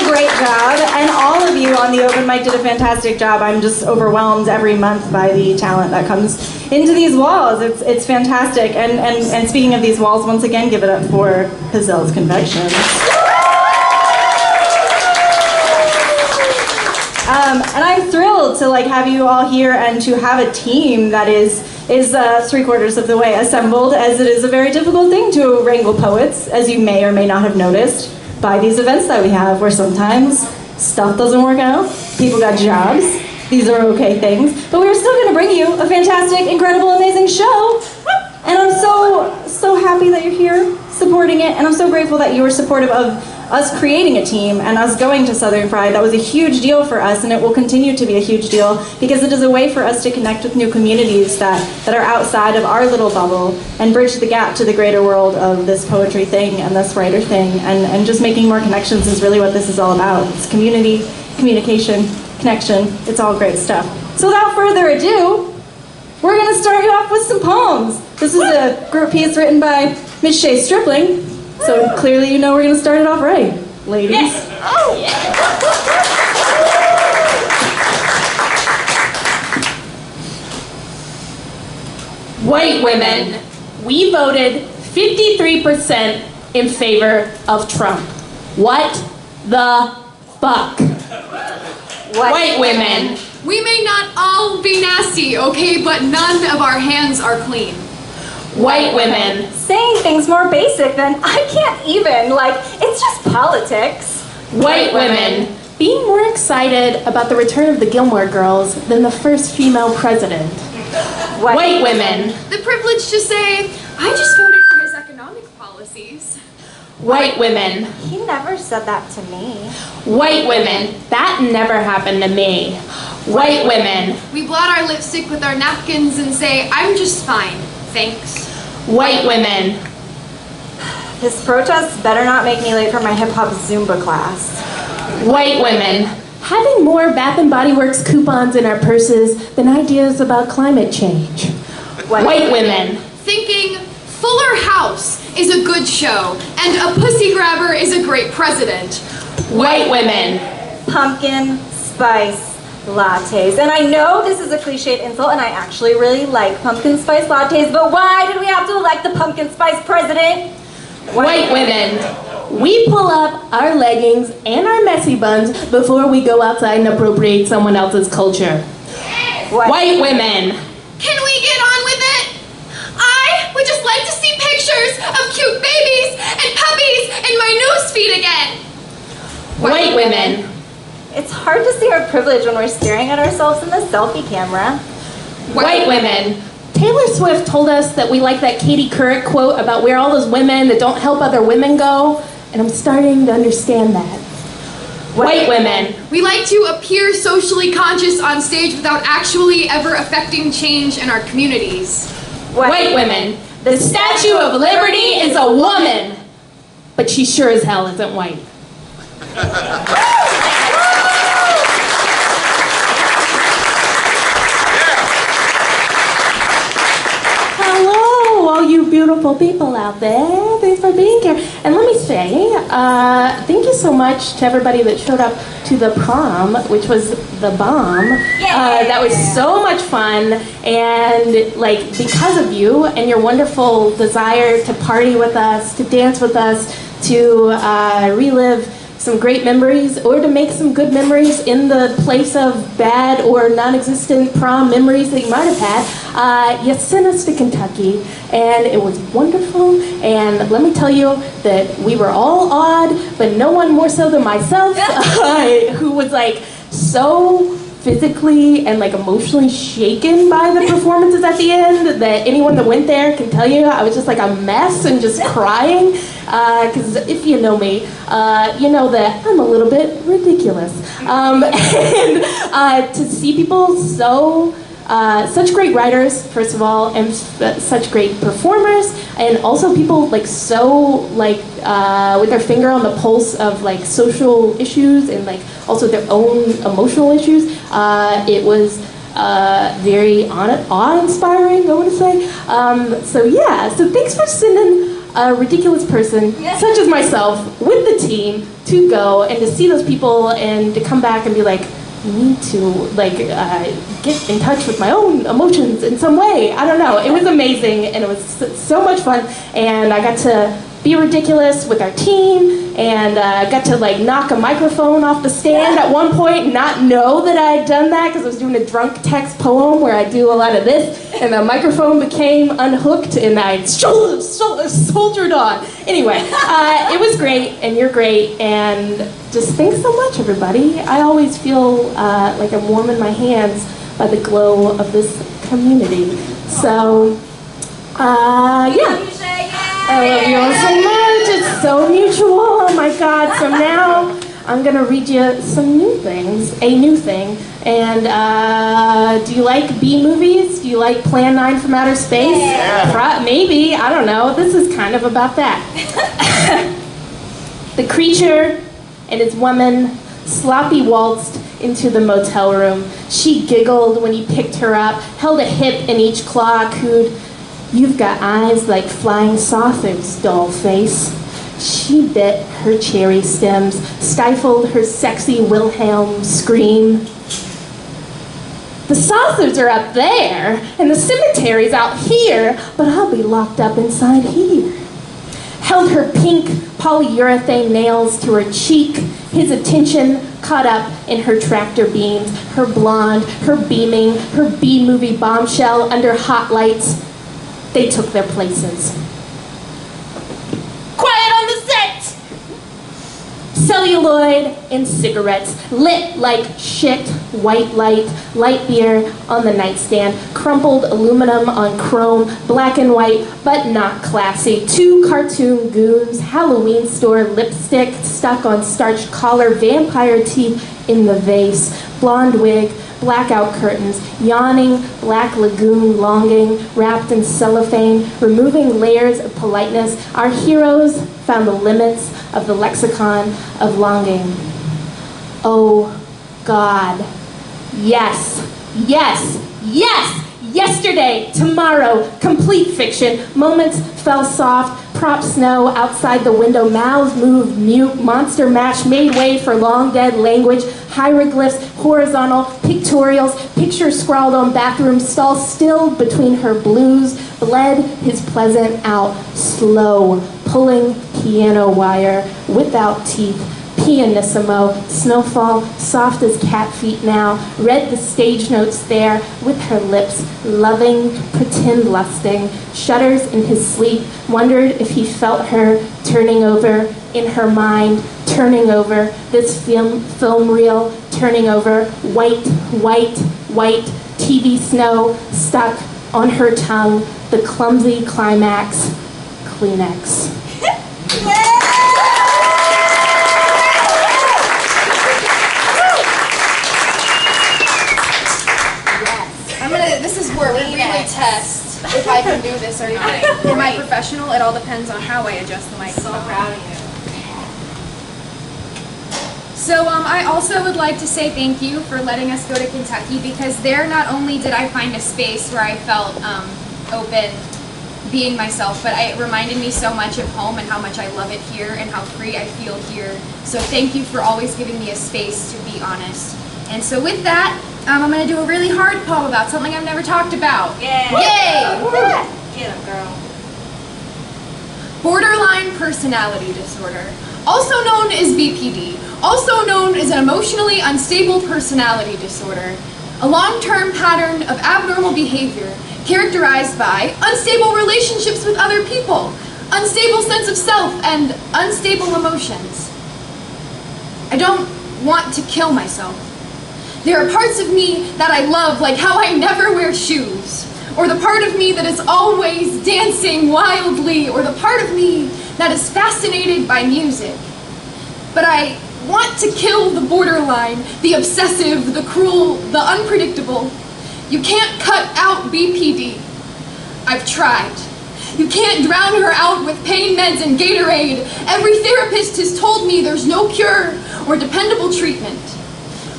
great job, and all of you on the open mic did a fantastic job. I'm just overwhelmed every month by the talent that comes into these walls. It's fantastic. And speaking of these walls, once again, give it up for Pizzelle's Confections. And I'm thrilled to have you all here and to have a team that is 3/4 of the way assembled, as it is a very difficult thing to wrangle poets, as you may or may not have noticed by these events that we have, where sometimes stuff doesn't work out, people got jobs, these are okay things, but we're still going to bring you a fantastic, incredible, amazing show, and I'm so happy that you're here supporting it, and I'm so grateful that you were supportive of us creating a team and us going to Southern Pride. That was a huge deal for us, and it will continue to be a huge deal because it is a way for us to connect with new communities that are outside of our little bubble and bridge the gap to the greater world of this poetry thing and this writer thing, and just making more connections is really what this is all about. It's community, communication, connection. It's all great stuff. So without further ado, we're going to start you off with some poems. This is a group piece written by Miss Shea Stripling. So clearly you know we're going to start it off right, ladies. Yes. Oh, yeah. White women, we voted 53% in favor of Trump. What the fuck? White women. We may not all be nasty, okay, but none of our hands are clean. White women. Saying things more basic than I can't even, it's just politics. White women. Being more excited about the return of the Gilmore Girls than the first female president. White women. The privilege to say, I just voted for his economic policies. White women. He never said that to me. White women. That never happened to me. White women. We blot our lipstick with our napkins and say, I'm just fine, thanks. White women. This protest better not make me late for my hip-hop Zumba class. White women. Having more Bath & Body Works coupons in our purses than ideas about climate change. White women. Thinking Fuller House is a good show and a pussy grabber is a great president. White women. Pumpkin spice lattes. And I know this is a cliched insult, and I actually really like pumpkin spice lattes, but why did we have to elect the pumpkin spice president? White women. We pull up our leggings and our messy buns before we go outside and appropriate someone else's culture. White women. Can we get on with it? I would just like to see pictures of cute babies and puppies in my newsfeed again. White women. It's hard to see our privilege when we're staring at ourselves in the selfie camera. White women. Taylor Swift told us that we like that Katie Couric quote about where all those women that don't help other women go, and I'm starting to understand that. White women. We like to appear socially conscious on stage without actually ever affecting change in our communities. White women. The Statue of Liberty is a woman, but she sure as hell isn't white. Hello, all you beautiful people out there. Thanks for being here. And let me say, thank you so much to everybody that showed up to the prom, which was the bomb. That was so much fun, and because of you and your wonderful desire to party with us, to dance with us, to relive some great memories, or to make some good memories in the place of bad or non-existent prom memories that you might have had, you sent us to Kentucky, and it was wonderful, and let me tell you that we were all awed, but no one more so than myself, who was so physically and emotionally shaken by the performances at the end that anyone that went there can tell you I was just a mess and just crying, because if you know me, you know that I'm a little bit ridiculous, and to see people such great writers, first of all, and such great performers, and also people with their finger on the pulse of social issues and also their own emotional issues. It was very awe-inspiring, I want to say. So thanks for sending a ridiculous person, such as myself, with the team to go and to see those people and to come back and be like, I need to get in touch with my own emotions in some way. I don't know. It was amazing and it was so much fun. And I got to be ridiculous with our team and got to knock a microphone off the stand at one point, not know that I had done that because I was doing a drunk text poem where I do a lot of this, and the microphone became unhooked and I soldiered on. Anyway, it was great and you're great, and just thanks so much, everybody. I always feel like I'm warming my hands by the glow of this community. So, yeah. I love you all so much. It's so mutual. Oh my God. So now I'm going to read you some new things, a new thing. And do you like B movies? Do you like Plan 9 from Outer Space? Yeah. Maybe. I don't know. This is kind of about that. The creature and its woman sloppy waltzed into the motel room. She giggled when he picked her up, held a hip in each claw, cooed, "You've got eyes like flying saucers, doll face." She bit her cherry stems, stifled her sexy Wilhelm scream. "The saucers are up there, and the cemetery's out here, but I'll be locked up inside here." Held her pink polyurethane nails to her cheek, his attention caught up in her tractor beams, her blonde, her beaming, her B-movie bombshell under hot lights. They took their places. Quiet on the set! Celluloid and cigarettes, lit like shit, white light beer on the nightstand, crumpled aluminum on chrome, black and white, but not classy. 2 cartoon goons, Halloween store lipstick stuck on starched collar, vampire teeth in the vase, blonde wig, blackout curtains, yawning black lagoon longing, wrapped in cellophane, removing layers of politeness. Our heroes found the limits of the lexicon of longing. Oh God, yes, yes, yes! Yesterday, tomorrow, complete fiction. Moments fell soft, prop snow outside the window, mouths moved mute, monster mash made way for long dead language, hieroglyphs, horizontal, pictorials, pictures scrawled on bathroom stalls, stilled between her blues, bled his pleasant out, slow, pulling piano wire, without teeth, pianissimo, snowfall, soft as cat feet now, read the stage notes there with her lips, loving, pretend lusting, shudders in his sleep, wondered if he felt her turning over in her mind, turning over this film reel, turning over white, white, white, TV snow stuck on her tongue, the clumsy climax, Kleenex. This is where we really test if I can do this or not. Am I professional? It all depends on how I adjust the microphone. So proud of you. So I also would like to say thank you for letting us go to Kentucky, because there not only did I find a space where I felt open being myself, but it reminded me so much of home and how much I love it here and how free I feel here. So thank you for always giving me a space to be honest. And so with that, I'm going to do a really hard poem about something I've never talked about. Yeah. Yay! Get 'em, girl. Borderline personality disorder, also known as BPD, also known as an emotionally unstable personality disorder, a long-term pattern of abnormal behavior characterized by unstable relationships with other people, unstable sense of self, and unstable emotions. I don't want to kill myself. There are parts of me that I love, like how I never wear shoes, or the part of me that is always dancing wildly, or the part of me that is fascinated by music. But I want to kill the borderline, the obsessive, the cruel, the unpredictable. You can't cut out BPD. I've tried. You can't drown her out with pain meds and Gatorade. Every therapist has told me there's no cure or dependable treatment.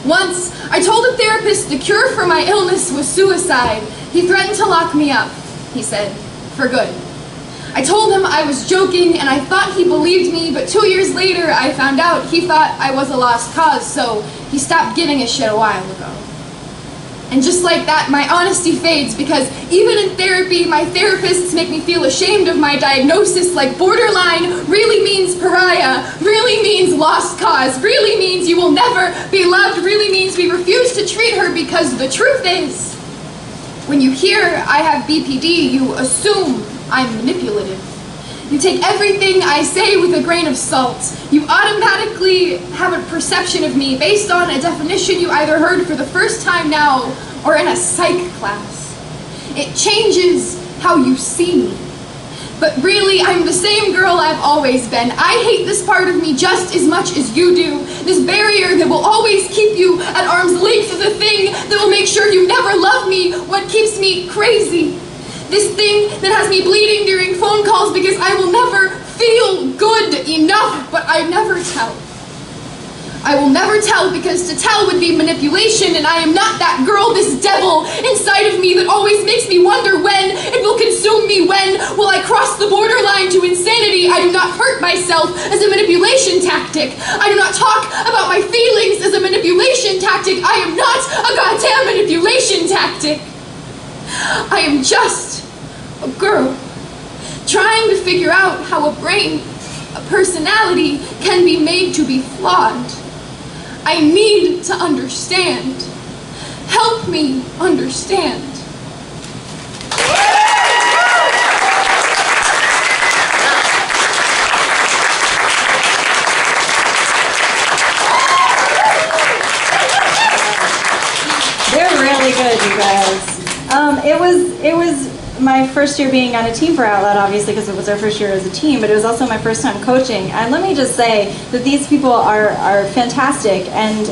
Once, I told a therapist the cure for my illness was suicide. He threatened to lock me up, he said, for good. I told him I was joking and I thought he believed me, but 2 years later I found out he thought I was a lost cause, so he stopped giving a shit a while ago. And just like that, my honesty fades, because even in therapy, my therapists make me feel ashamed of my diagnosis, like borderline really means pariah, really means lost cause, really means you will never be loved, really means we refuse to treat her, because the truth is, when you hear I have BPD, you assume I'm manipulative. You take everything I say with a grain of salt. You automatically have a perception of me based on a definition you either heard for the first time now or in a psych class. It changes how you see me. But really, I'm the same girl I've always been. I hate this part of me just as much as you do. This barrier that will always keep you at arm's length, the thing that will make sure you never love me, what keeps me crazy. This thing that has me bleeding during phone calls because I will never feel good enough, but I never tell. I will never tell because to tell would be manipulation, and I am not that girl, this devil inside of me that always makes me wonder when it will consume me, when will I cross the borderline to insanity. I do not hurt myself as a manipulation tactic. I do not talk about my feelings as a manipulation tactic. I am not a goddamn manipulation tactic. I am just a girl trying to figure out how a brain, a personality, can be made to be flawed. I need to understand. Help me understand. They're really good, you guys. It was my first year being on a team for Outloud, obviously, because it was our first year as a team, but it was also my first time coaching. And let me just say that these people are fantastic, and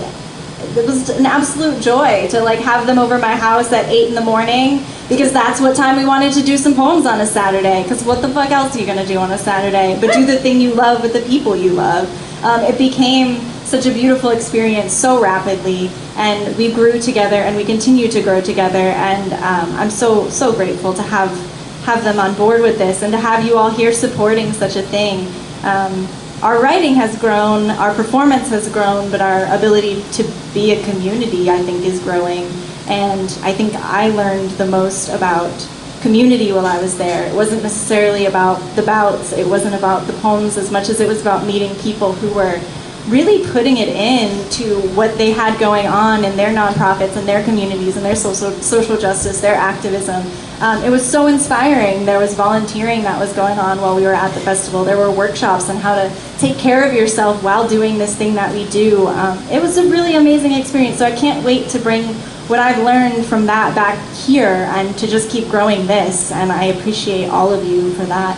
it was an absolute joy to have them over my house at 8 in the morning, because that's what time we wanted to do some poems on a Saturday, because what the fuck else are you going to do on a Saturday but do the thing you love with the people you love. It became such a beautiful experience so rapidly, and we grew together and we continue to grow together, and I'm so grateful to have them on board with this and to have you all here supporting such a thing. Our writing has grown, our performance has grown, but our ability to be a community, I think, is growing. And I think I learned the most about community while I was there. It wasn't necessarily about the bouts, it wasn't about the poems as much as it was about meeting people who were really putting it into what they had going on in their nonprofits and their communities and their social justice, their activism. It was so inspiring. There was volunteering that was going on while we were at the festival. There were workshops on how to take care of yourself while doing this thing that we do. It was a really amazing experience, so I can't wait to bring what I've learned from that back here and to just keep growing this, and I appreciate all of you for that.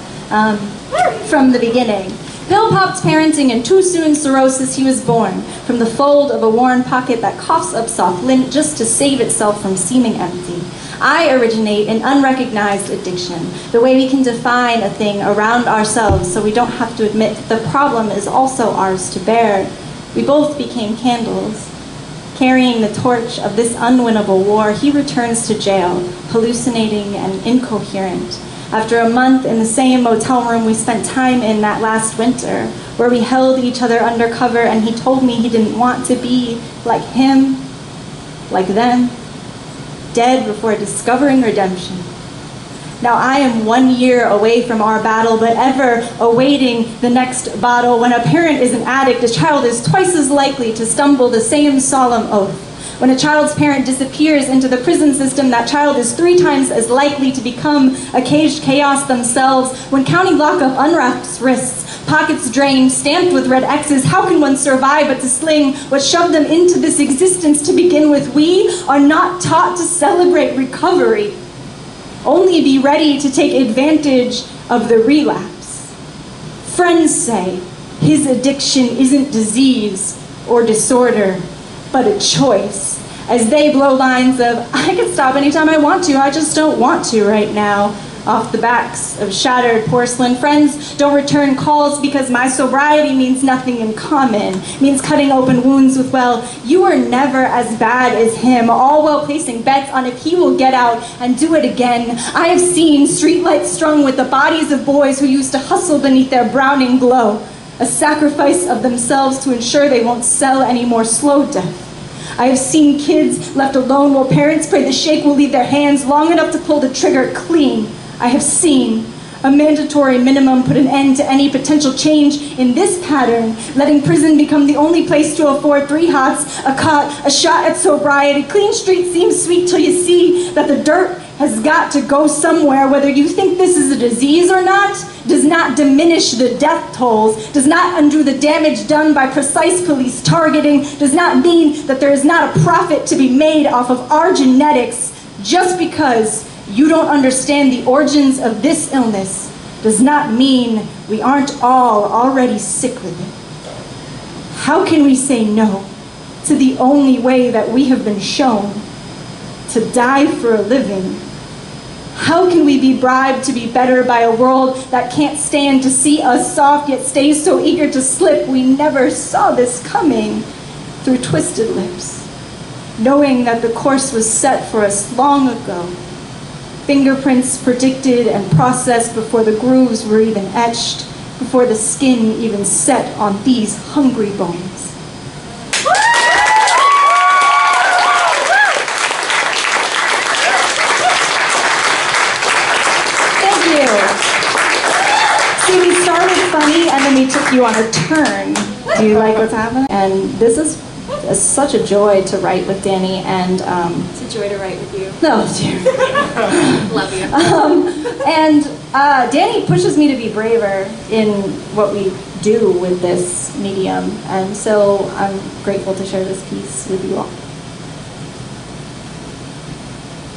From the beginning. Pill-popped parenting and too soon cirrhosis, he was born from the fold of a worn pocket that coughs up soft lint just to save itself from seeming empty. I originate in unrecognized addiction, the way we can define a thing around ourselves so we don't have to admit that the problem is also ours to bear. We both became candles. Carrying the torch of this unwinnable war, he returns to jail, hallucinating and incoherent. After a month in the same motel room we spent time in that last winter, where we held each other under cover and he told me he didn't want to be like him, like them, dead before discovering redemption. Now I am 1 year away from our battle, but ever awaiting the next bottle. When a parent is an addict, a child is twice as likely to stumble the same solemn oath. When a child's parent disappears into the prison system, that child is 3 times as likely to become a caged chaos themselves. When county lockup unwraps wrists, pockets drained, stamped with red X's, how can one survive but to sling what shoved them into this existence to begin with? We are not taught to celebrate recovery, only be ready to take advantage of the relapse. Friends say his addiction isn't disease or disorder, but a choice, as they blow lines of, I can stop anytime I want to, I just don't want to right now. off the backs of shattered porcelain. Friends don't return calls because my sobriety means nothing in common, means cutting open wounds with, well, you were never as bad as him, all while placing bets on if he will get out and do it again. I have seen streetlights strung with the bodies of boys who used to hustle beneath their browning glow, a sacrifice of themselves to ensure they won't sell any more slow death. I have seen kids left alone while parents pray the shake will leave their hands long enough to pull the trigger clean. I have seen a mandatory minimum put an end to any potential change in this pattern, letting prison become the only place to afford 3 hots, a cot, a shot at sobriety. Clean streets seem sweet till you see that the dirt has got to go somewhere. Whether you think this is a disease or not does not diminish the death tolls, does not undo the damage done by precise police targeting, does not mean that there is not a profit to be made off of our genetics. Just because you don't understand the origins of this illness does not mean we aren't all already sick with it. How can we say no to the only way that we have been shown to die for a living? How can we be bribed to be better by a world that can't stand to see us soft yet stays so eager to slip? We never saw this coming through twisted lips, knowing that the course was set for us long ago. Fingerprints predicted and processed before the grooves were even etched, before the skin even set on these hungry bones. Thank you. See, we started funny and then we took you on a turn. Do you like what's happening? And this is such a joy to write with Dani, and It's a joy to write with you. no, dear. Love you. And Dani pushes me to be braver in what we do with this medium, and so I'm grateful to share this piece with you all.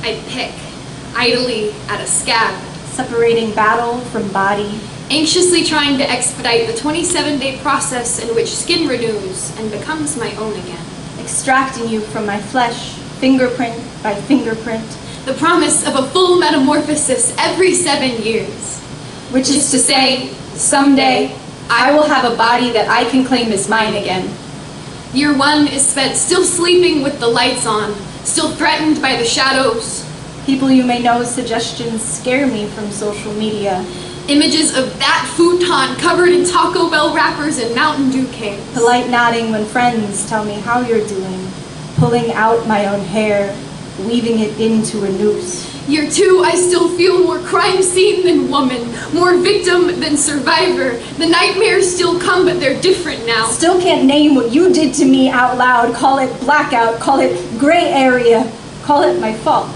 I pick, idly at a scab, Separating battle from body, anxiously trying to expedite the 27-day process in which skin renews and becomes my own again. extracting you from my flesh, fingerprint by fingerprint, The promise of a full metamorphosis every 7 years. which is to say, someday I will have a body that I can claim as mine again. Year 1 is spent still sleeping with the lights on, still threatened by the shadows. People you may know's suggestions scare me from social media. Images of that futon covered in Taco Bell wrappers and Mountain Dew cans. Polite nodding when friends tell me how you're doing. Pulling out my own hair, weaving it into a noose. Year 2, I still feel more crime scene than woman, more victim than survivor. The nightmares still come, but they're different now. Still can't name what you did to me out loud. Call it blackout, call it gray area, call it my fault.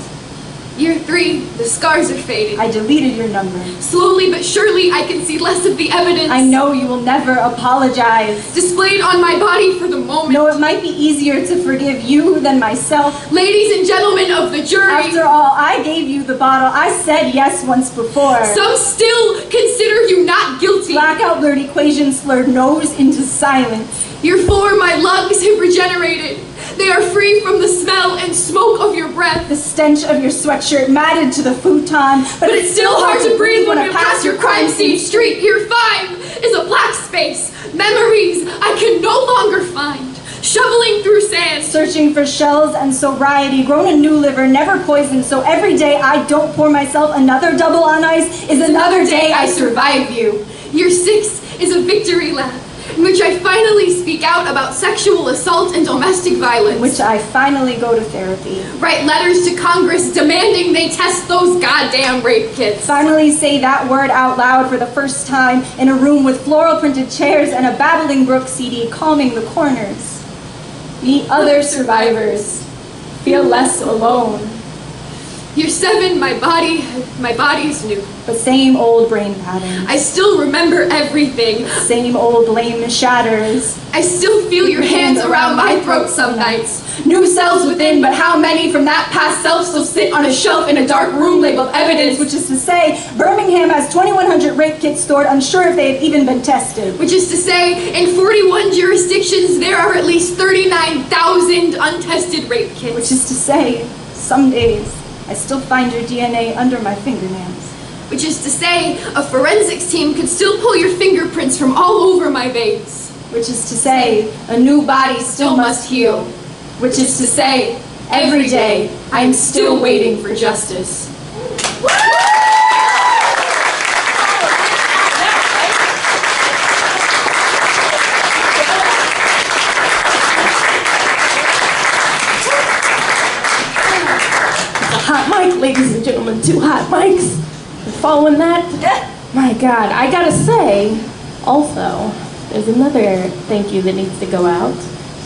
Year 3, the scars are fading. I deleted your number. Slowly but surely, I can see less of the evidence. I know you will never apologize. Displayed on my body for the moment. No, it might be easier to forgive you than myself. Ladies and gentlemen of the jury. After all, I gave you the bottle. I said yes once before. Some still consider you not guilty. Blackout blurred equation slurred nose into silence. Year 4, my lungs have regenerated. They are free from the smell and smoke of your breath. The stench of your sweatshirt matted to the futon, But it's still hard to breathe when you pass your crime scene street. Year 5 is a black space. Memories I can no longer find. Shoveling through sand. Searching for shells and sobriety, grown a new liver, never poisoned, so every day I don't pour myself another double on ice is another day I survive you. Year 6 is a victory lap, in which I finally speak out about sexual assault and domestic violence. In which I finally go to therapy. Write letters to Congress demanding they test those goddamn rape kits. Finally say that word out loud for the first time in a room with floral printed chairs and a Babbling Brook CD calming the corners. Meet other survivors. Feel less alone. Year 7, my body's new. But same old brain patterns. I still remember everything. Same old blame shatters. I still feel your hands around my throat some nights. New cells within, but how many from that past self still sit on a shelf in a dark room labeled evidence? Which is to say, Birmingham has 2,100 rape kits stored, unsure if they have even been tested. Which is to say, in 41 jurisdictions, there are at least 39,000 untested rape kits. Which is to say, some days, I still find your DNA under my fingernails. which is to say, a forensics team could still pull your fingerprints from all over my veins. Which is to say, a new body still must heal. Which is to say, every day, I'm still waiting for justice. Hot mic, ladies and gentlemen, 2 hot mics. Following that, my God, I gotta say, also, there's another thank you that needs to go out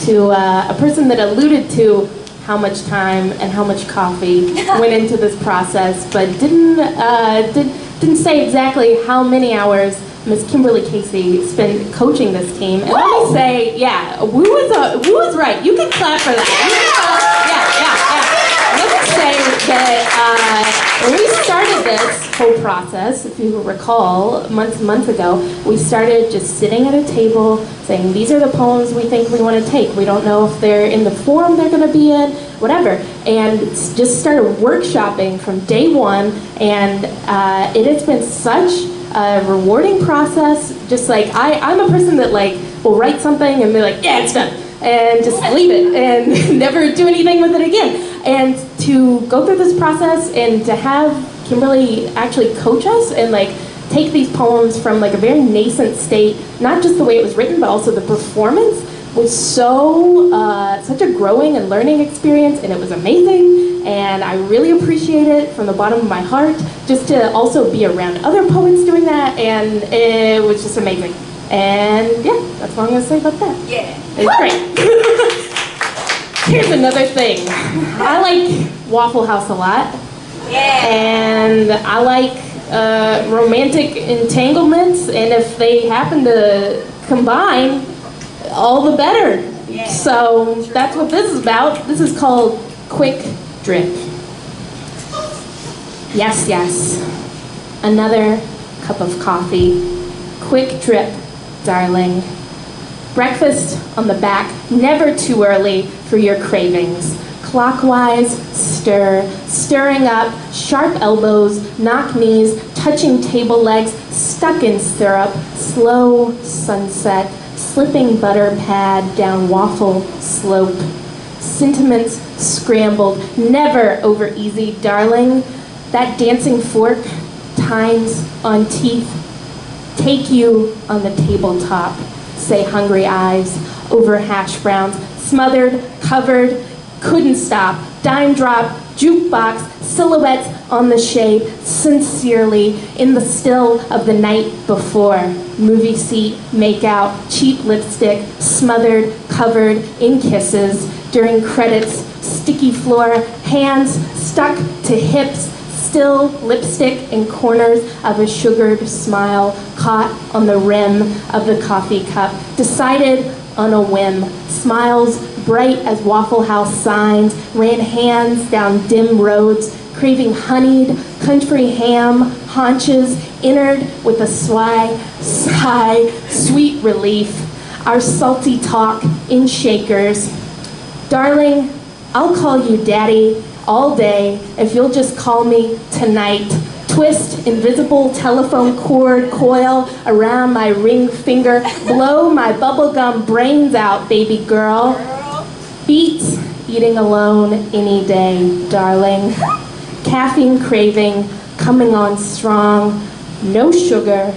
to a person that alluded to how much time and how much coffee went into this process, but didn't say exactly how many hours Miss Kimberly Casey spent coaching this team. And let me say, yeah, Woo was right. You can clap for that. Let me say that when we started this whole process, if you recall, months ago, we started just sitting at a table saying, these are the poems we think we want to take. We don't know if they're in the form they're going to be in, whatever. And just started workshopping from day one, and it has been such a rewarding process. Just like, I'm a person that like will write something and be like, yeah, it's done, and just leave it and never do anything with it again. And to go through this process and to have Kimberly actually coach us and like take these poems from like a very nascent state, not just the way it was written, but also the performance, was such a growing and learning experience, and it was amazing. And I really appreciate it from the bottom of my heart, just to also be around other poets doing that, and it was just amazing. And yeah, that's all I'm gonna say about that. Yeah. It's great. Here's another thing. I like Waffle House a lot. Yeah. And I like romantic entanglements, and if they happen to combine, all the better. Yeah. So that's what this is about. This is called Quick Drip. Yes, yes. Another cup of coffee. Quick drip, darling. Breakfast on the back, never too early for your cravings. Clockwise, stirring up, sharp elbows, knock knees, touching table legs, stuck in syrup, slow sunset, slipping butter pad down waffle slope. Sentiments scrambled, never over easy, darling. That dancing fork, tines on teeth, take you on the tabletop, say hungry eyes, over hash browns, smothered, covered, couldn't stop, dime drop, jukebox, silhouettes on the shade, sincerely, in the still of the night before. Movie seat, make out, cheap lipstick, smothered, covered in kisses, during credits, sticky floor, hands stuck to hips, still lipstick in corners of a sugared smile, caught on the rim of the coffee cup, decided on a whim, smiles bright as Waffle House signs, ran hands down dim roads, craving honeyed country ham, haunches, entered with a sigh, sweet relief, our salty talk in shakers. Darling, I'll call you daddy all day if you'll just call me tonight. Twist invisible telephone cord coil around my ring finger. Blow my bubblegum brains out, baby girl. Beats eating alone any day, darling. Caffeine craving coming on strong. No sugar,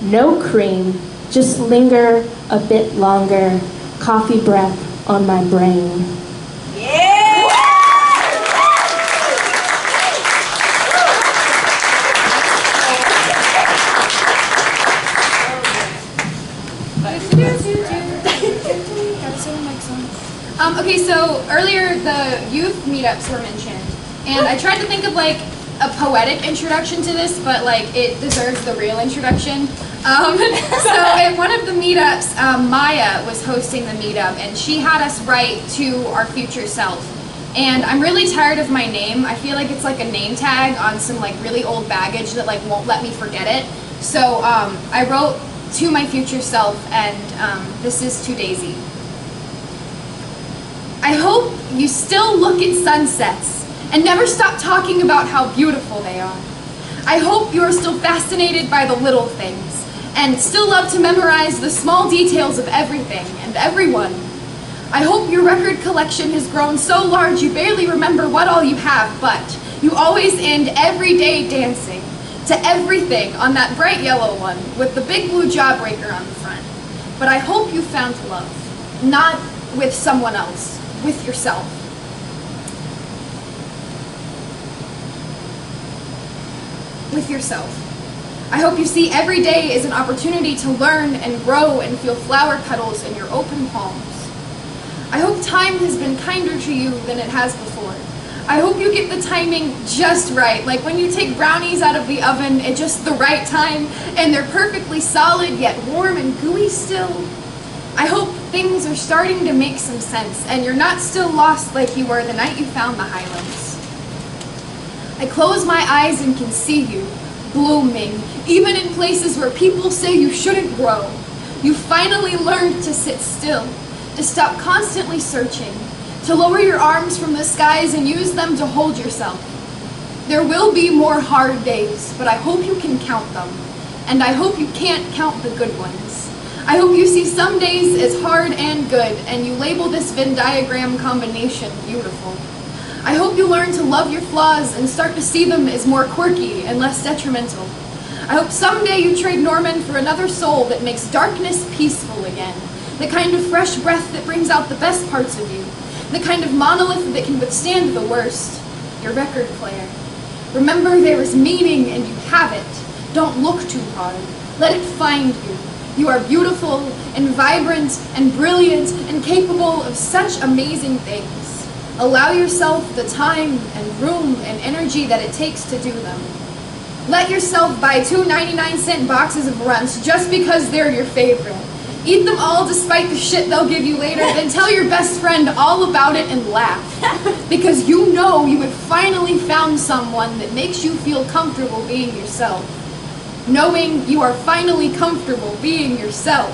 no cream. Just linger a bit longer. Coffee breath on my brain. Okay, so earlier the youth meetups were mentioned, and I tried to think of like a poetic introduction to this, but like it deserves the real introduction. So at one of the meetups, Maya was hosting the meetup, and she had us write to our future self. And I'm really tired of my name. I feel like it's like a name tag on some like really old baggage that like won't let me forget it. So I wrote to my future self, and this is to Daisy. I hope you still look at sunsets and never stop talking about how beautiful they are. I hope you are still fascinated by the little things and still love to memorize the small details of everything and everyone. I hope your record collection has grown so large you barely remember what all you have, but you always end every day dancing to everything on that bright yellow one with the big blue jawbreaker on the front. But I hope you found love, not with someone else, with yourself. With yourself. I hope you see every day as an opportunity to learn and grow and feel flower petals in your open palms. I hope time has been kinder to you than it has before. I hope you get the timing just right, like when you take brownies out of the oven at just the right time and they're perfectly solid yet warm and gooey still. I hope things are starting to make some sense and you're not still lost like you were the night you found the Highlands. I close my eyes and can see you, blooming, even in places where people say you shouldn't grow. You finally learned to sit still, to stop constantly searching, to lower your arms from the skies and use them to hold yourself. There will be more hard days, but I hope you can count them. And I hope you can't count the good ones. I hope you see some days as hard and good, and you label this Venn diagram combination beautiful. I hope you learn to love your flaws and start to see them as more quirky and less detrimental. I hope someday you trade Norman for another soul that makes darkness peaceful again, the kind of fresh breath that brings out the best parts of you, the kind of monolith that can withstand the worst, your record player. Remember, there is meaning and you have it. Don't look too hard. Let it find you. You are beautiful and vibrant and brilliant and capable of such amazing things. Allow yourself the time and room and energy that it takes to do them. Let yourself buy 2 99-cent boxes of Runts just because they're your favorite. Eat them all despite the shit they'll give you later, then tell your best friend all about it and laugh. Because you know you have finally found someone that makes you feel comfortable being yourself. Knowing you are finally comfortable being yourself.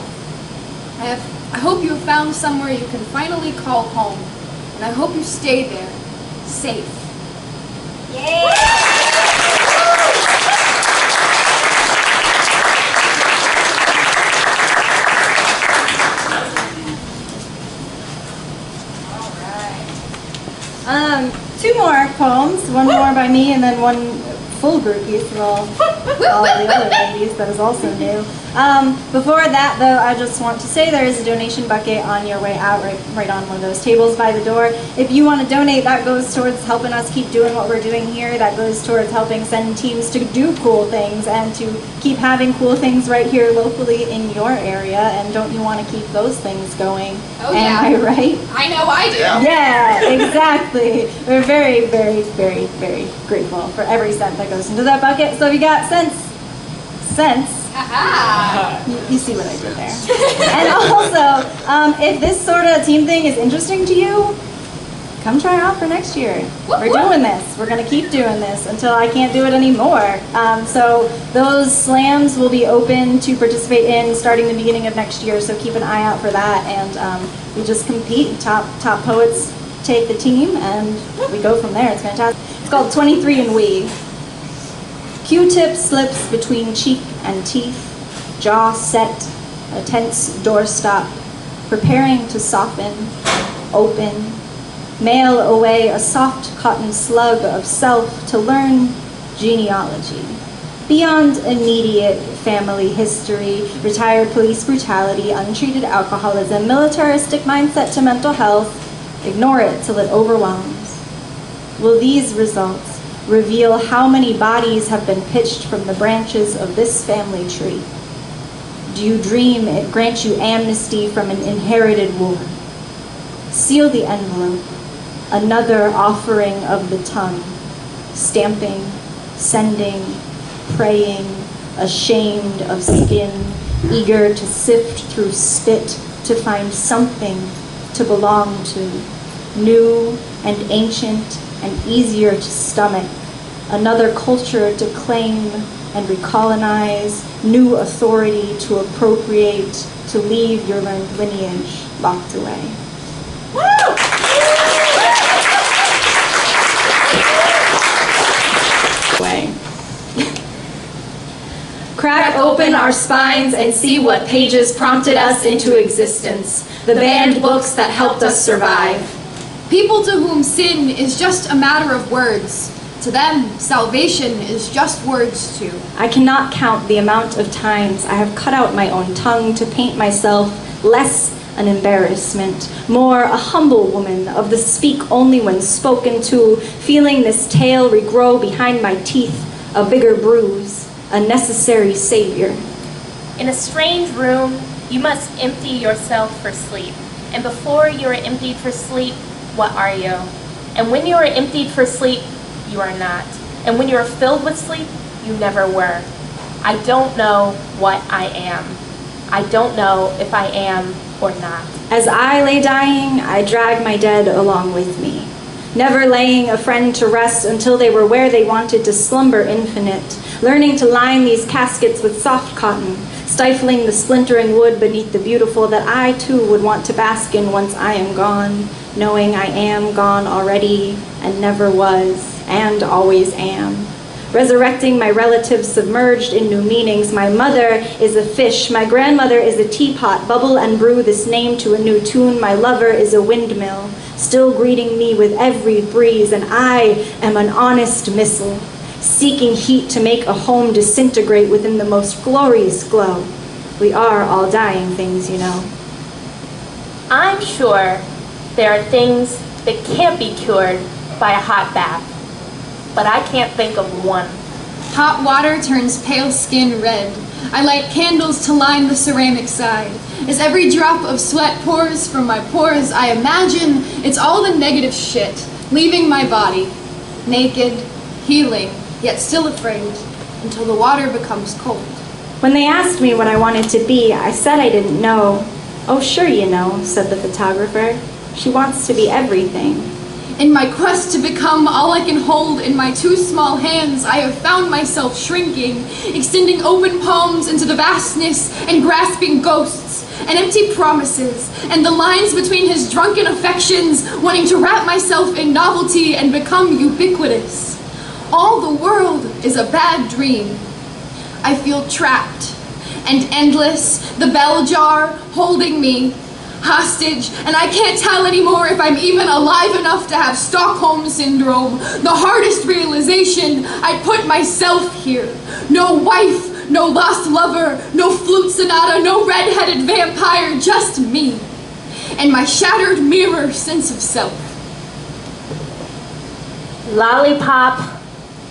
I hope you have found somewhere you can finally call home. And I hope you stay there, safe. Yay! Two more poems, one more by me and then one full group piece of all the other ladies that is also new. Before that though, I just want to say there is a donation bucket on your way out, right on one of those tables by the door. If you want to donate, that goes towards helping us keep doing what we're doing here. That goes towards helping send teams to do cool things and to keep having cool things right here locally in your area. And don't you want to keep those things going? Oh yeah. Am I right? I know I do. Yeah, exactly. We're very, very, very, very grateful for every cent that goes into that bucket. So if you got cents, you see what I did there. And also, if this sort of team thing is interesting to you, come try out for next year. We're doing this. We're going to keep doing this until I can't do it anymore. So those slams will be open to participate in starting the beginning of next year, so keep an eye out for that. And we just compete. Top poets take the team, and we go from there. It's fantastic. It's called 23 and We. Q-tip slips between cheek and teeth, jaw set, a tense doorstop, preparing to soften, open, mail away a soft cotton slug of self to learn genealogy. Beyond immediate family history, retired police brutality, untreated alcoholism, militaristic mindset to mental health, ignore it till it overwhelms. Will these results reveal how many bodies have been pitched from the branches of this family tree? Do you dream it grants you amnesty from an inherited war? Seal the envelope, another offering of the tongue, stamping, sending, praying, ashamed of skin, eager to sift through spit to find something to belong to, new and ancient and easier to stomach, another culture to claim and recolonize, new authority to appropriate, to leave your learned lineage locked away. Woo! open our spines and see what pages prompted us into existence, the banned books that helped us survive. People to whom sin is just a matter of words. To them, salvation is just words too. I cannot count the amount of times I have cut out my own tongue to paint myself less an embarrassment, more a humble woman of the speak only when spoken to, feeling this tale regrow behind my teeth, a bigger bruise, a necessary savior. In a strange room, you must empty yourself for sleep. And before you are emptied for sleep, what are you? And when you are emptied for sleep, you are not. And when you are filled with sleep, you never were. I don't know what I am. I don't know if I am or not. As I lay dying, I drag my dead along with me, never laying a friend to rest until they were where they wanted to slumber infinite, learning to line these caskets with soft cotton, stifling the splintering wood beneath the beautiful that I too would want to bask in once I am gone, knowing I am gone already and never was and always am. Resurrecting my relatives submerged in new meanings. My mother is a fish, my grandmother is a teapot, bubble and brew this name to a new tune. My lover is a windmill, still greeting me with every breeze, and I am an honest missile, seeking heat to make a home disintegrate within the most glorious glow. We are all dying things, you know. I'm sure there are things that can't be cured by a hot bath, but I can't think of one. Hot water turns pale skin red. I light candles to line the ceramic side. As every drop of sweat pours from my pores, I imagine it's all the negative shit, leaving my body, naked, healing, yet still afraid, until the water becomes cold. When they asked me what I wanted to be, I said I didn't know. Oh, sure you know, said the photographer. She wants to be everything. In my quest to become all I can hold in my two small hands, I have found myself shrinking, extending open palms into the vastness and grasping ghosts and empty promises and the lines between his drunken affections, wanting to wrap myself in novelty and become ubiquitous. All the world is a bad dream. I feel trapped and endless, the bell jar holding me hostage, and I can't tell anymore if I'm even alive enough to have Stockholm Syndrome. The hardest realization, I put myself here. No wife, no lost lover, no flute sonata, no red-headed vampire, just me. And my shattered mirror sense of self. Lollipop,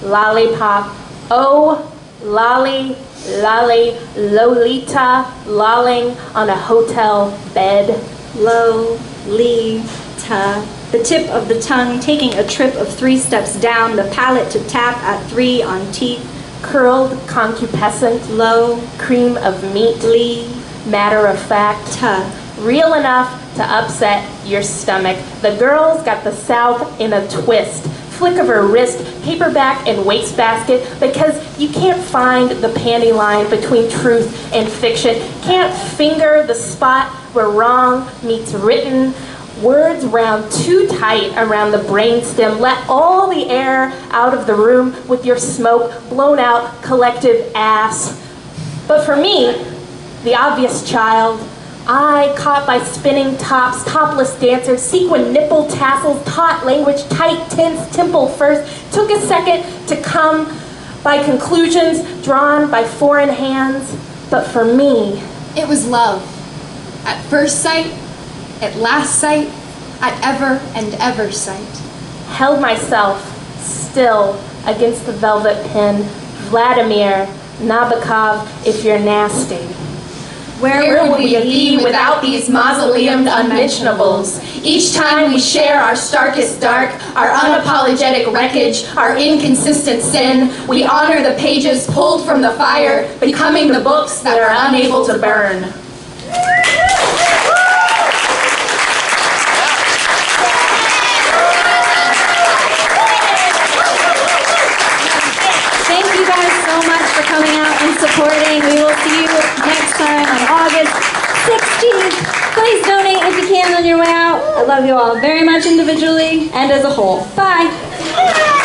lollipop, oh, lolly, lolly, Lolita, lolling on a hotel bed. Lolita. The tip of the tongue taking a trip of 3 steps down, the palate to tap at 3 on teeth. Curled, concupiscent, Low, cream of meat, matter of fact, real enough to upset your stomach. The girl's got the South in a twist. Flick of her wrist, paperback and wastebasket, because you can't find the panty line between truth and fiction. Can't finger the spot where wrong meets written. Words round too tight around the brainstem. Let all the air out of the room with your smoke, blown out collective ass. But for me, the obvious child, I, caught by spinning tops, topless dancers, sequin nipple tassels, taut language, tight tints, temple first, took a second to come by conclusions drawn by foreign hands. But for me, it was love. At first sight, at last sight, at ever and ever sight. Held myself still against the velvet pin. Vladimir Nabokov, if you're nasty. Where would we be without these mausoleumed unmentionables? Each time we share our starkest dark, our unapologetic wreckage, our inconsistent sin, we honor the pages pulled from the fire, becoming the books that are unable to burn. Thank you guys so much for coming out and supporting. We will see you next time on August 16th. Please donate if you can on your way out. I love you all very much individually and as a whole. Bye.